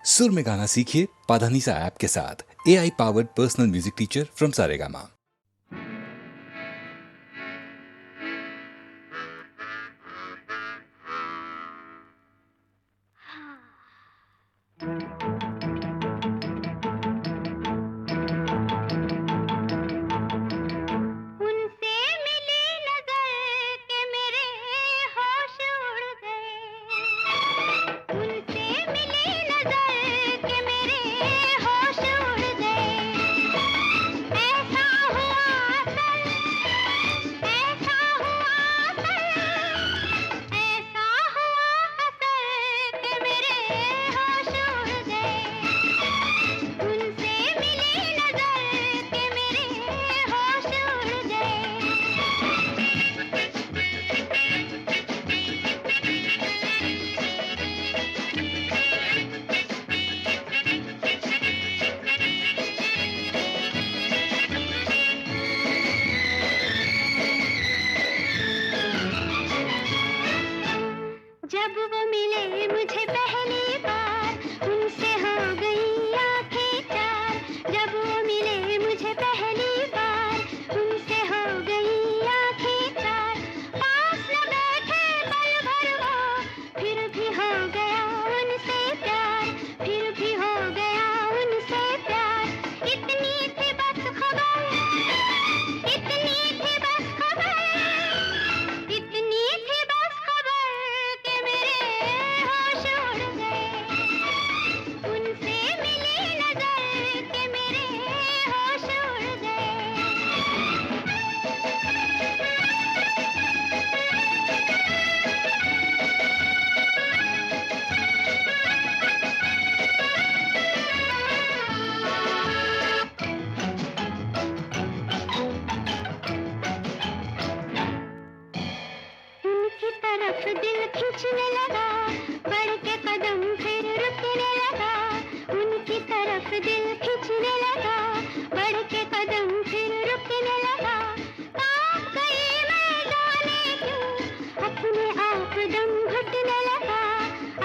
सुर में गाना सीखिए पाधानीसा ऐप के साथ। AI powered personal music teacher from Saregama. जब वो मिले मुझे पहली बार उनसे हो गई आंखें चार। जब वो मिले मुझे पहली बार उनसे हो गई आंखें चार। पास न बैठे पल भर वो फिर भी हो गया उनसे प्यार, फिर भी हो गया उनसे प्यार। इतनी थी बस खबर, इतनी थी बस खबर, इतनी थी बस खबर के मेरे होश उड़ गए। उनसे मिली नजर के मेरे होश उड़ गए। उनकी तरफ दिल खींचने लगा, बढ़ के कदम फिर रुकने लगा। उनकी तरफ दिल खींचने लगा, बढ़ के कदम फिर रुकने लगा। कांप गई मैं जाने क्यों, अपने आप दम घुटने लगा,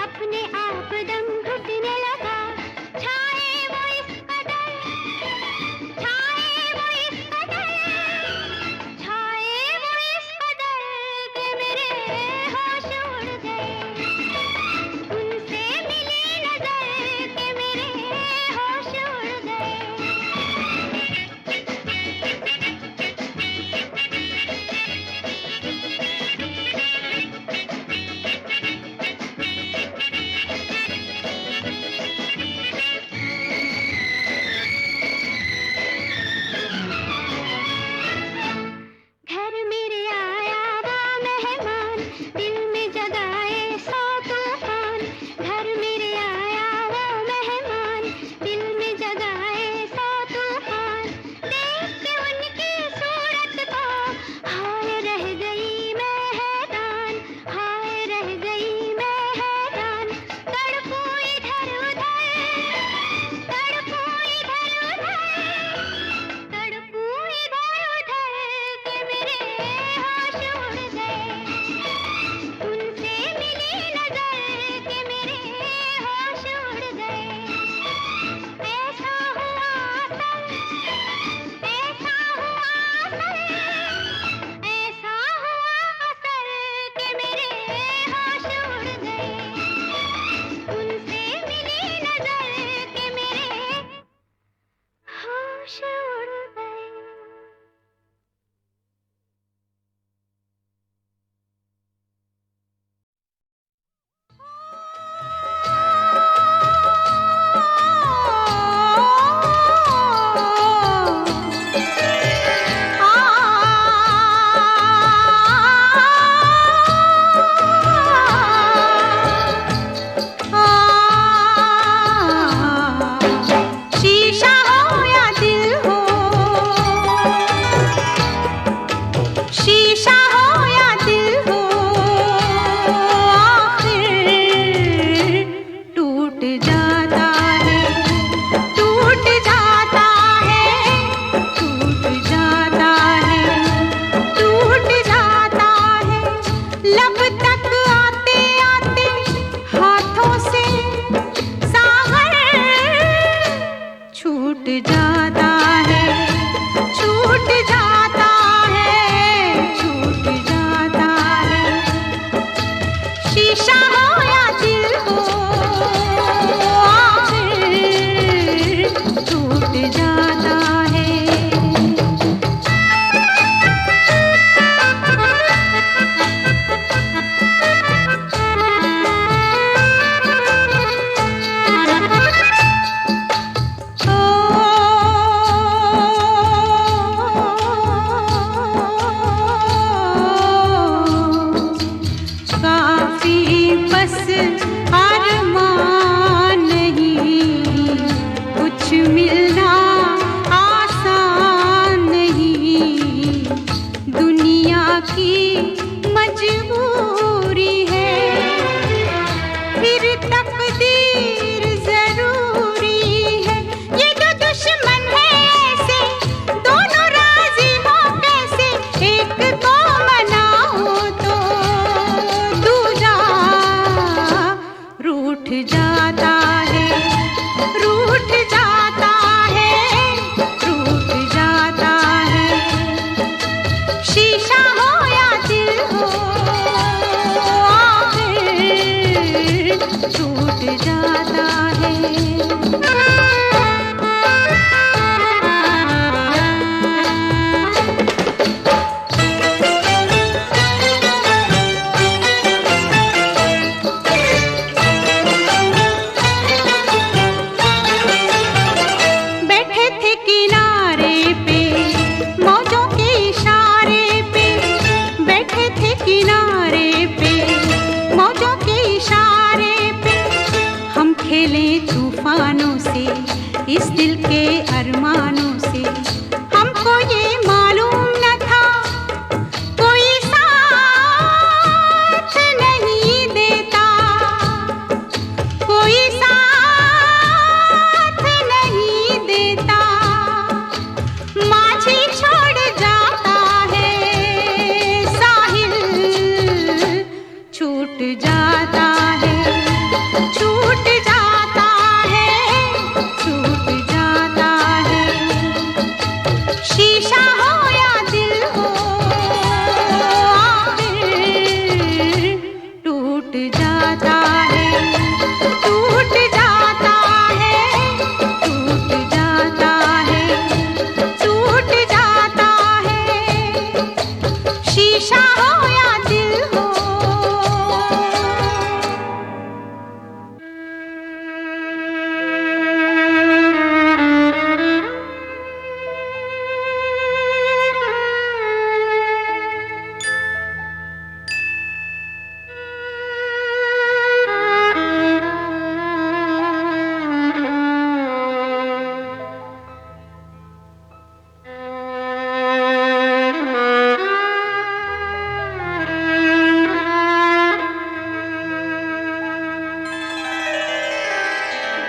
अपने आप दम घुटने लगा। छाए वो इस कदर, छाए वो इस कदर, छाए वो इस कदर के मेरे होश उड़ गए। उनसे मिली नजर के मेरे होश उड़ तूफानों से, इस दिल के अरमानों से। हमको ये मालूम न था कोई साथ नहीं देता, कोई साथ नहीं देता। माझी छोड़ जाता है साहिल, छूट जाता है, छूट जाता है, छूट जाता है। शीशा हो या दिल हो, आखिर टूट जाता है, टूट जाता है, टूट जाता है, टूट जाता है। शीशा हो या दिल हो।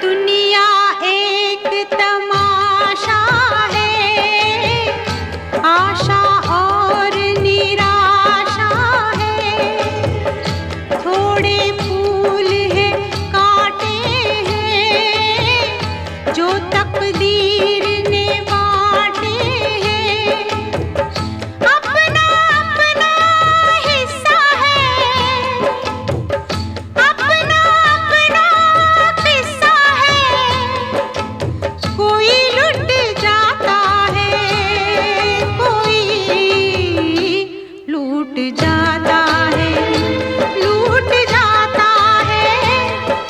दुनिया एक तमाशा है, आशा और निराशा है। थोड़े फूल हैं, कांटे हैं, जो तकदीर ने बांटे हैं। अपना अपना हिस्सा है, अपना अपना किस्सा है। कोई लुट जाता है, कोई लूट जाता है, लूट जाता है,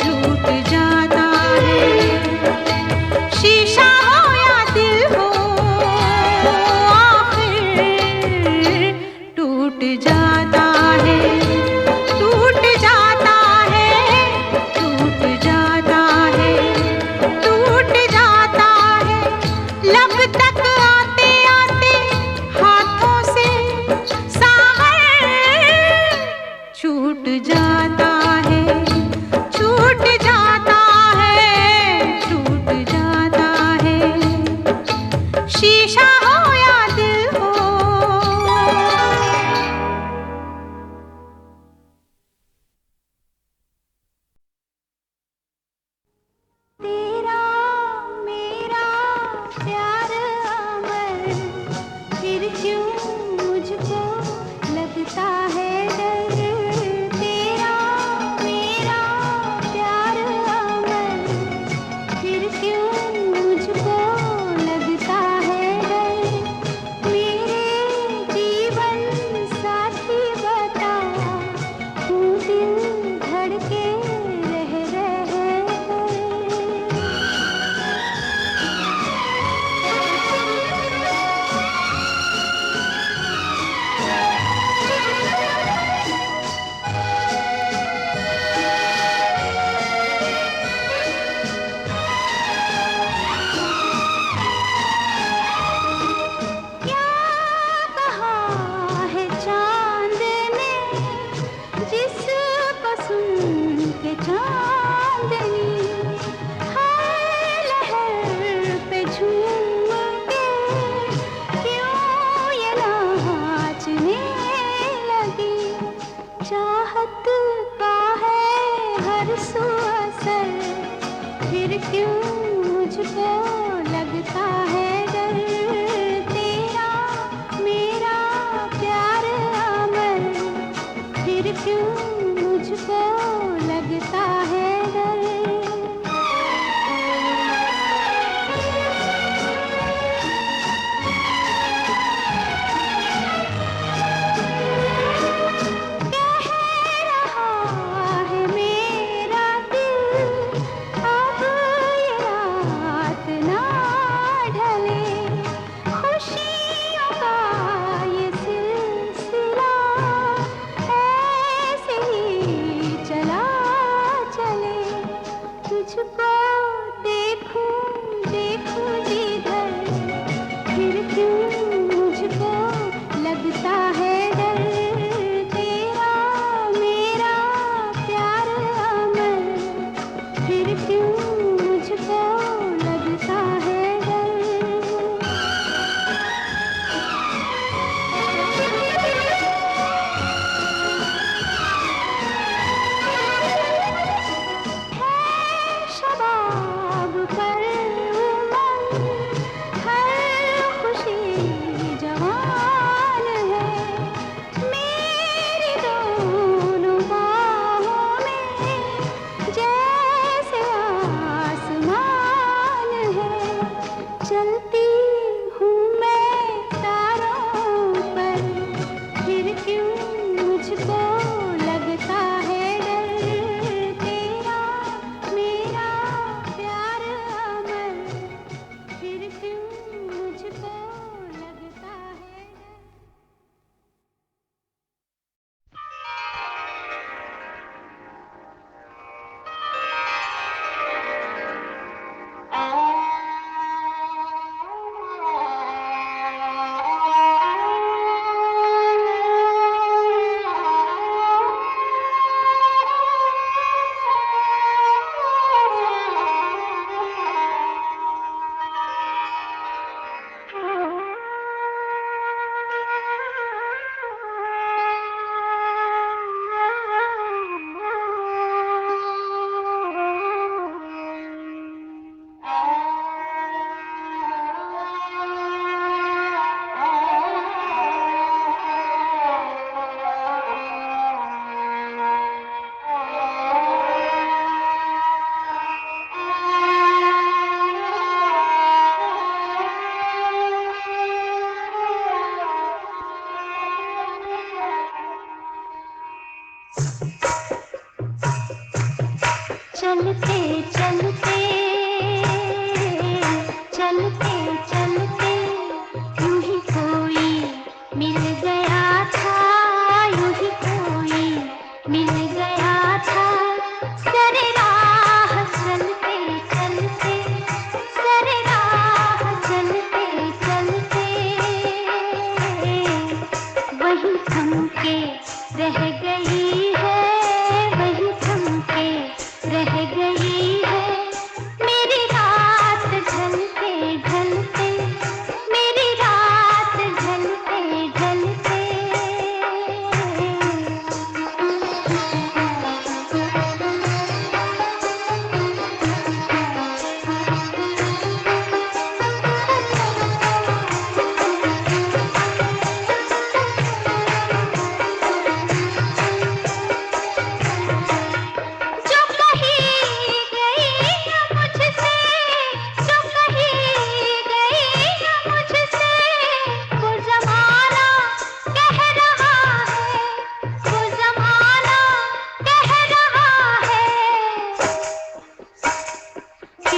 लूट जाता है। शीशा हो या दिल हो, आखिर टूट जाता है, टूट जाता है, टूट जाता है, टूट जाता है। लब तक आते आते हाथों से सागर छूट जाता है, छूट जाता है, छूट जाता है। शीशा हो या दिल हो। तेरा मेरा प्यार अमर, फिर क्यों मुझको लगता है डर। तेरा मेरा प्यार अमर, फिर क्यों मुझको लगता है डर। मेरे जीवन साथी बता, क्यों दिल धड़के रह कर। क्या कहा है चांद ने, जिसको सुन के चांदनी हर लहर पे झूम के क्यों ये नाचने लगी। चाहत का है हर सू असर, फिर क्यों मुझको लगता है डर। तेरा मेरा प्यार अमर, फिर क्यों मुझको लगता है डर। कह रहा है मेरा दिल, अब ये रात ना ढले।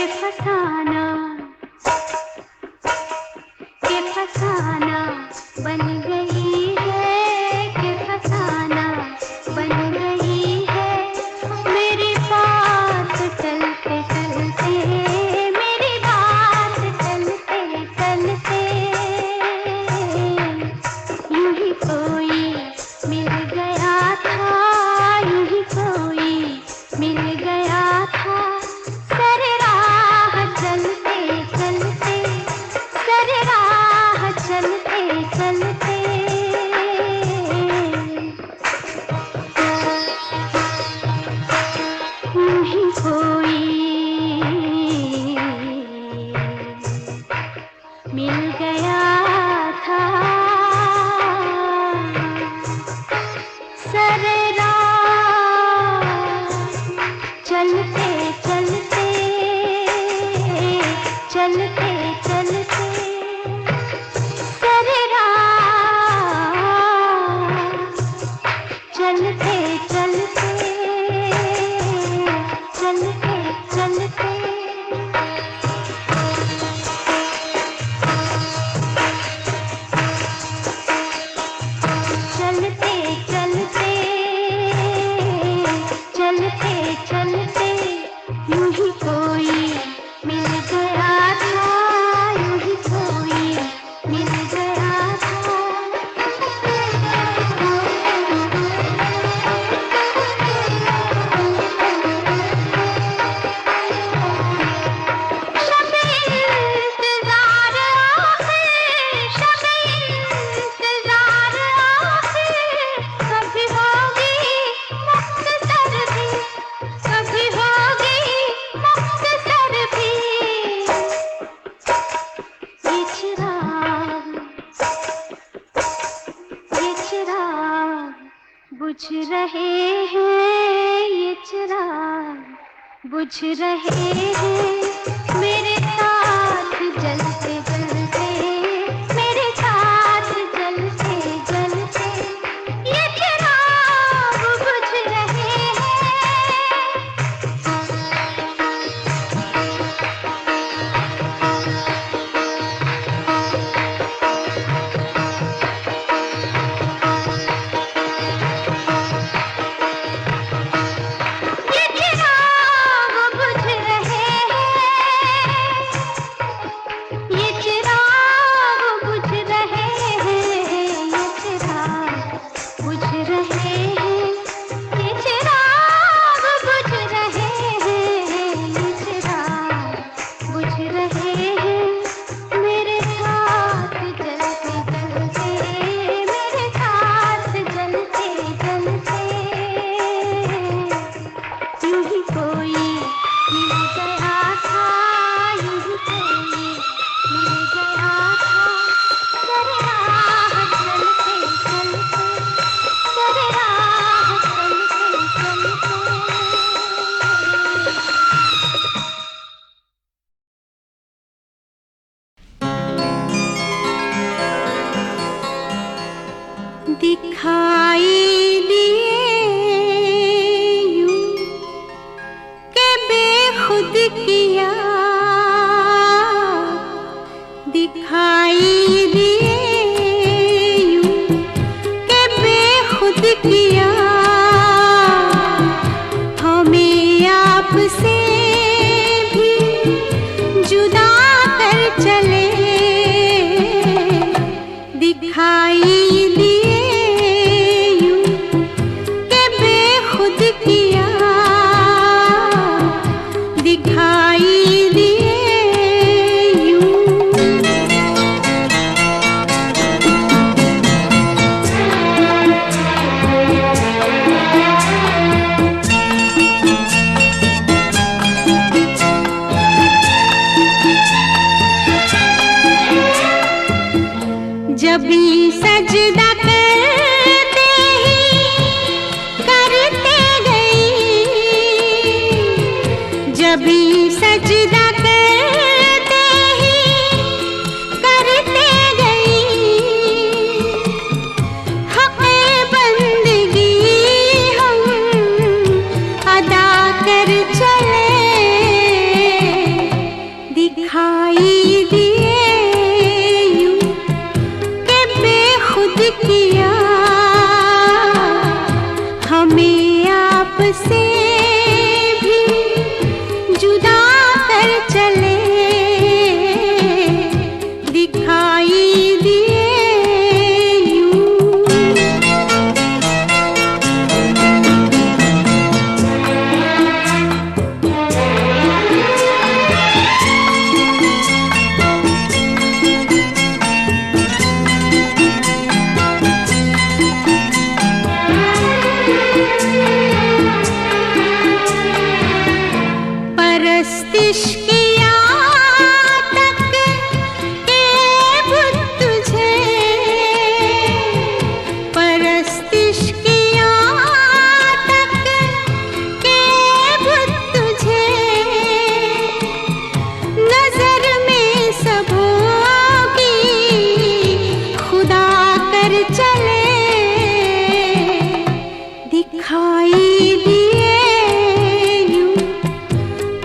के फसाना बन गई है, के फसाना बन गई है मेरी बात चलते चलते, मेरी बात चलते चलते। यूं ही कोई मिल गया था, यूं ही कोई मिल गया था, सर राह चलते चलते, सर राह चलते चलते। यूं ही कोई मिल गया था, सर राह चलते चलते, चलते चलते, सर राह चलते चलते, चलते चलते। चलते चलते, चलते चलते, यूं ही कोई मिल गया था, यूं ही कोई मिल गया था। शब-ए इंतज़ार आखिर, शब-ए इंतज़ार आखिर, कभी होगी मुख्तसर भी, कभी होगी मुख्तसर भी। ये चिराग बुझ रहे हैं, ये चिराग बुझ रहे हैं मेरे साथ जलते जलते, मेरे साथ जलते जलते। ये चिराग बुझ रहे हैं। ये चिराग बुझ रहे हैं, ये चिराग बुझ रहे हैं, ये चिराग बुझ रहे हैं, ये चिराग बुझ रहे हैं, ये चिराग बुझ रहे हैं मेरे साथ जलते जलते, मेरे साथ जलते जलते। यूं ही कोई मिल गया था, यूं ही कोई मिल गया था, सर राह चलते चलते, सर राह चलते चलते। दिखाई दिए यूं के बेखुद किया, दिखाई दिए यूं के बेखुद किया, हमें आपसे भी जुदा कर चले। दिखाई दिए यूं के बेखुद किया, दिखाई दिए यूं। जब भी सजदा करते ही करते गई, जब भी सजदा करते ही करते गई, हक़े बंदगी हम अदा कर चले। किया तक के बुत तुझे, परस्तिश किया तक के बुत तुझे, नजर में सबों की खुदा कर चले, दिखाई दिए यूं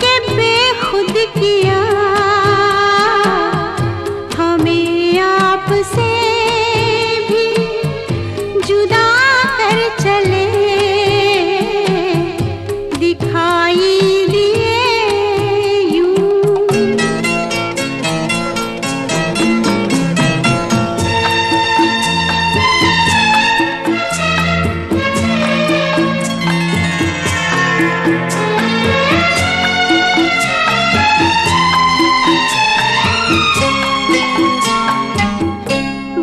के बेखुद किया हमें आपसे भी जुदा कर चले, दिखाई दिए यूं।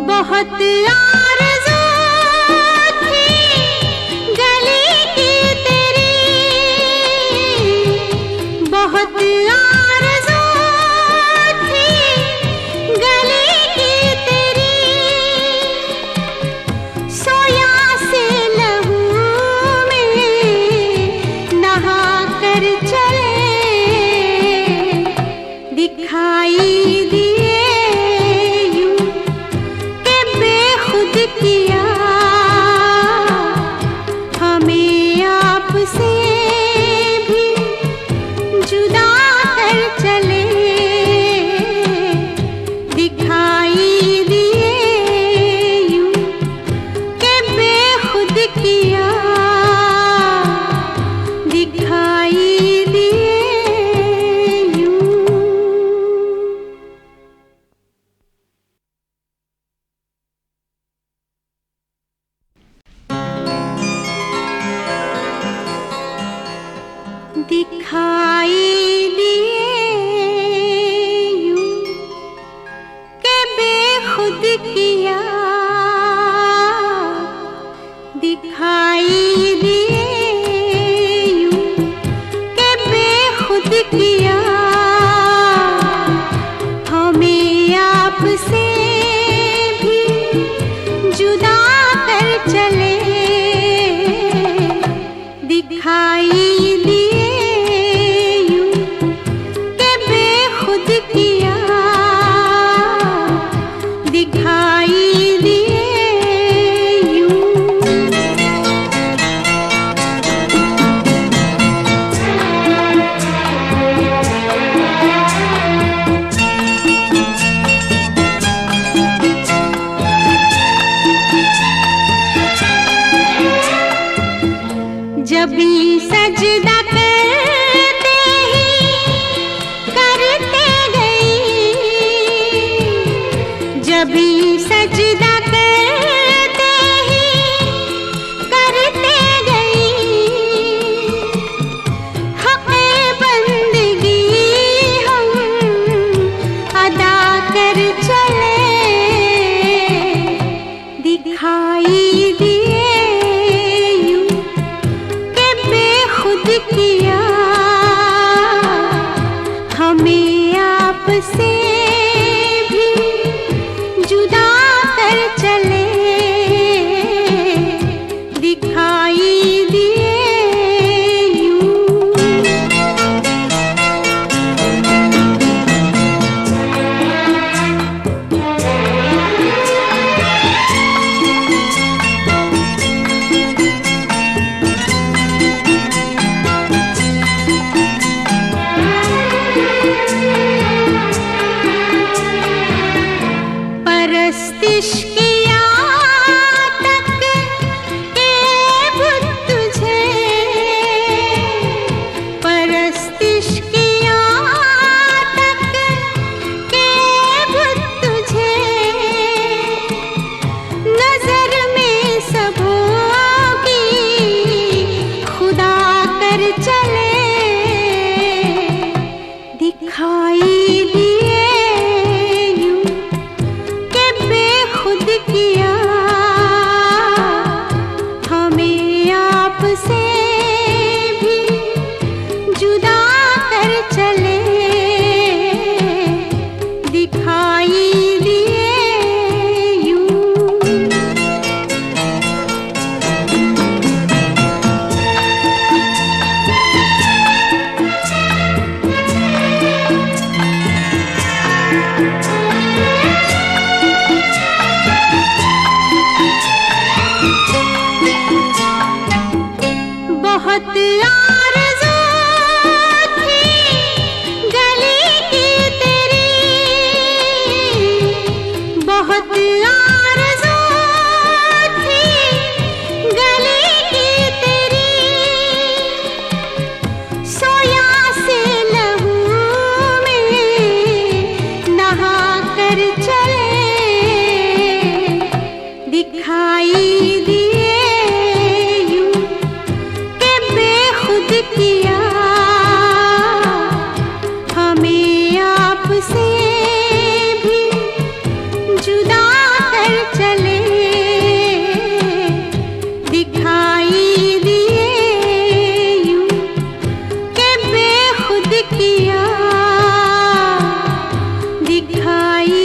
बहुत आरज़ू थी गली की तेरी, बहुत आरज़ू थी गली की तेरी, सोया से लहू में नहा कर चले, दिखाई दिए यूं के बेखुद किया हमें आपसे भी जुदा कर चले, दिखाई दिए यूं के बेखुद किया, दिखाई दिए यूं। दिखाई दिए यूं के बेखुद किया, दिखाई दिए यूं के बेखुद किया हमें आपसे भी जुदा कर चले, दिखाई दिए यूं के बेखुद किया, दिखाई दिए यूं। जब भी सजदा करते ही करते गई, जब भी सजदा करते ही करते गई, हक़े बंदगी हम अदा कर चले, दिखाई दिए यूं के बेखुद किया हमें आपसे भी जुदा कर चले, दिखाई दिए यूं। परस्तिश किया तक के बुत तुझे, परस्तिश किया तक के बुत तुझे, नजर में सबों की खुदा कर चले, दिखाई दिए यूं के बेखुद किया हमें आपसे भी जुदा कर चले, किया हमें आपसे भी जुदा कर चले, दिखाई दिए यूं के बेखुद किया, दिखाई